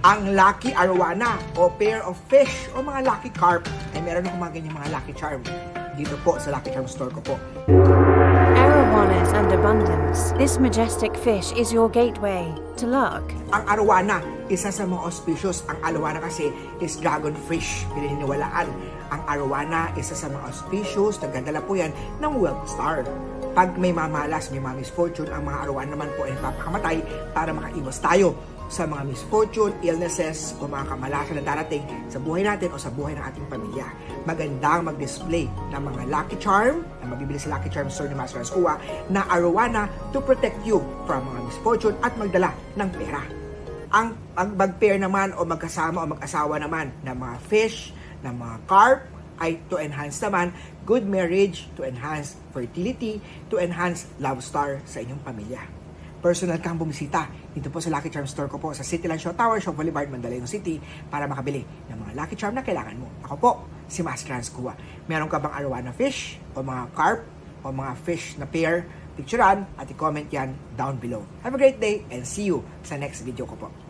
ang lucky arowana o pair of fish o mga lucky carp. Ay meron akong mga ganyan mga lucky charm dito po sa Lucky Charm store ko po. Arowanas and abundance. This majestic fish is your gateway to luck. Ang arowana, isa sa mga auspicious. Ang arowana kasi is dragon fish, pinaniniwalaan. Ang arowana, isa sa mga auspicious, nagdadala po yan ng wealth star. Pag may mamalas, may mga misfortune, ang mga arowana naman po ay napapakamatay para makaiwas tayo sa mga misfortune, illnesses o mga kamalasan na darating sa buhay natin o sa buhay ng ating pamilya. Magandang mag-display ng mga lucky charm na mabibili sa Lucky Charm store ni Master Ascua na arowana to protect you from mga misfortune at magdala ng pera. Ang mag-pair naman o magkasama o mag-asawa naman ng mga fish, ng mga carp ay to enhance naman good marriage, to enhance fertility, to enhance love star sa inyong pamilya. Personal kang bumisita dito po sa Lucky Charm store ko po sa Cityland Show Tower, Show Boulevard, Mandaluyong City para makabili ng mga Lucky Charm na kailangan mo. Ako po, si Master Ascua. Meron ka bang arowana fish o mga carp o mga fish na pair? Picturean at i-comment yan down below. Have a great day and see you sa next video ko po.